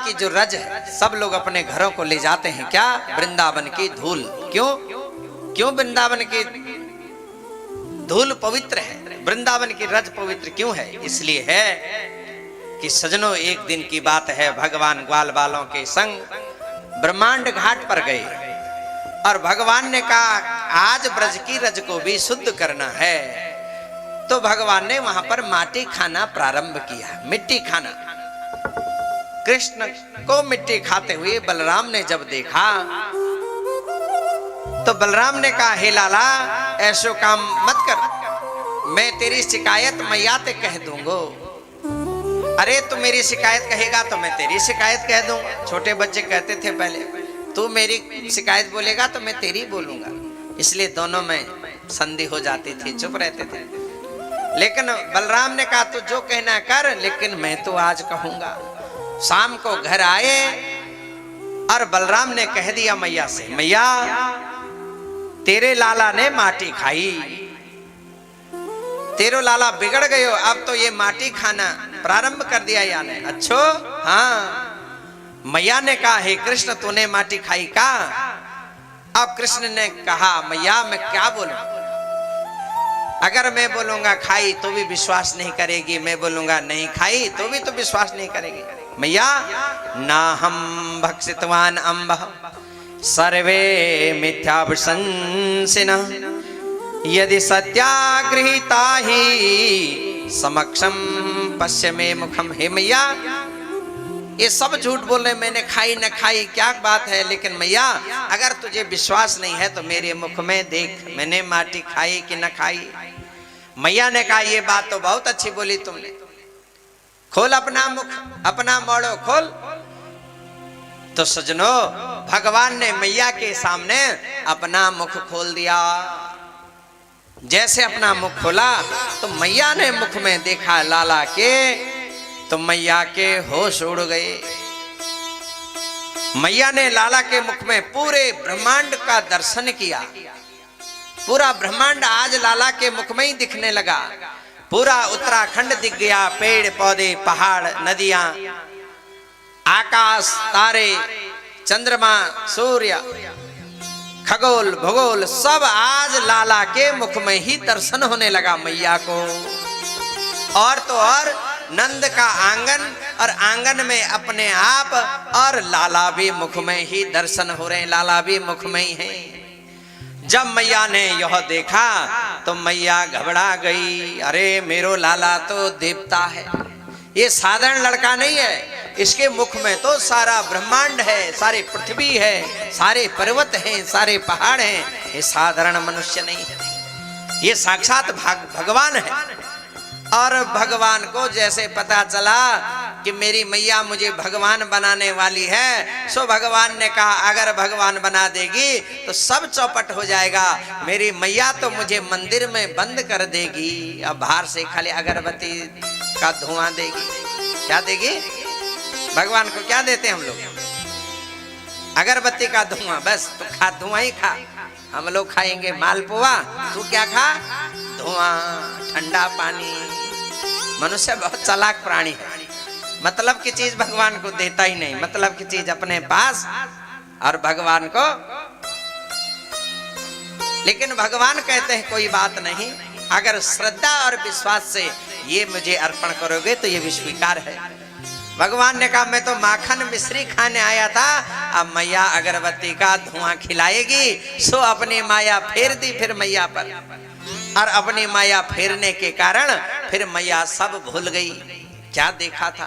की जो रज है सब लोग अपने घरों को ले जाते हैं, क्या? वृंदावन की धूल। क्यों क्यों वृंदावन की धूल पवित्र है, वृंदावन की रज पवित्र क्यों है? इसलिए है कि सजनों, एक दिन की बात है, भगवान ग्वाल बालों के संग ब्रह्मांड घाट पर गए और भगवान ने कहा आज ब्रज की रज को भी शुद्ध करना है। तो भगवान ने वहां पर माटी खाना प्रारंभ किया, मिट्टी खाना। कृष्ण को मिट्टी खाते हुए बलराम ने जब देखा तो बलराम ने कहा, हे लाला ऐसो काम मत कर, मैं तेरी शिकायत मैया ते कह दूंगो। अरे तू मेरी शिकायत कहेगा तो मैं तेरी शिकायत कह दूंगा। छोटे बच्चे कहते थे पहले, तू मेरी शिकायत बोलेगा तो मैं तेरी बोलूंगा। इसलिए दोनों में संधि हो जाती थी, चुप रहते थे। लेकिन बलराम ने कहा तू जो कहना कर, लेकिन मैं तो आज कहूंगा। शाम को घर आए और बलराम ने कह दिया मैया से, मैया तेरे लाला ने माटी खाई, तेरो लाला बिगड़ गयो, अब तो ये माटी खाना प्रारंभ कर दिया याने। अच्छो हाँ। मैया ने कहा, हे कृष्ण तूने माटी खाई का? अब कृष्ण ने कहा, मैया मैं क्या बोलूं? अगर मैं बोलूंगा खाई तो भी विश्वास नहीं करेगी, मैं बोलूंगा नहीं खाई तो भी तो विश्वास नहीं करेगी। मैया ना हम भक्षितवान अम्ब सर्वे मिथ्याभिशंसिनः यदि सत्यागृहीता ही समक्षम पश्य में मुखम। हे मैया ये सब झूठ बोल रहे, मैंने खाई न खाई क्या बात है, लेकिन मैया अगर तुझे विश्वास नहीं है तो मेरे मुख में देख, मैंने माटी खाई कि न खाई। मैया ने कहा ये बात तो बहुत अच्छी बोली तुमने, खोल अपना मुख, अपना मोड़ो खोल। तो सजनो भगवान ने मैया के सामने अपना मुख खोल दिया। जैसे अपना मुख खोला तो मैया ने मुख में देखा लाला के, तो मैया के होश उड़ गए। मैया ने लाला के मुख में पूरे ब्रह्मांड का दर्शन किया। पूरा ब्रह्मांड आज लाला के मुख में ही दिखने लगा। पूरा उत्तराखंड दिख गया, पेड़ पौधे पहाड़ नदियां आकाश तारे चंद्रमा सूर्य खगोल भूगोल सब आज लाला के मुख में ही दर्शन होने लगा मैया को। और तो और नंद का आंगन और आंगन में अपने आप और लाला भी मुख में ही दर्शन हो रहे हैं, लाला भी मुख में ही है। जब मैया ने यह देखा तो मैया घबरा गई, अरे मेरो लाला तो देवता है, ये साधारण लड़का नहीं है, इसके मुख में तो सारा ब्रह्मांड है, सारी पृथ्वी है, सारे पर्वत हैं, सारे पहाड़ हैं, ये साधारण मनुष्य नहीं है, ये साक्षात भगवान है। और भगवान को जैसे पता चला कि मेरी मैया मुझे भगवान बनाने वाली है, सो भगवान ने कहा अगर भगवान बना देगी तो सब चौपट हो जाएगा, मेरी मैया तो मुझे मंदिर में बंद कर देगी। अब बाहर से खाली अगरबत्ती का धुआं देगी। क्या देगी? भगवान को क्या देते हम लोग? अगरबत्ती का धुआं, बस तू खा, धुआं ही खा। हम लोग खाएंगे मालपुआ, तू क्या खा? धुआं ठंडा पानी। मनुष्य बहुत चालाक प्राणी है, मतलब की चीज भगवान को देता ही नहीं, मतलब की चीज अपने पास और भगवान को। लेकिन भगवान कहते हैं कोई बात नहीं, अगर श्रद्धा और विश्वास से ये मुझे अर्पण करोगे तो ये भी स्वीकार है। भगवान ने कहा मैं तो माखन मिश्री खाने आया था, अब मैया अगरबत्ती का धुआं खिलाएगी, सो अपनी माया फेर दी फिर मैया पर। और अपनी माया फेरने के कारण फिर मैया सब भूल गई। क्या देखा था?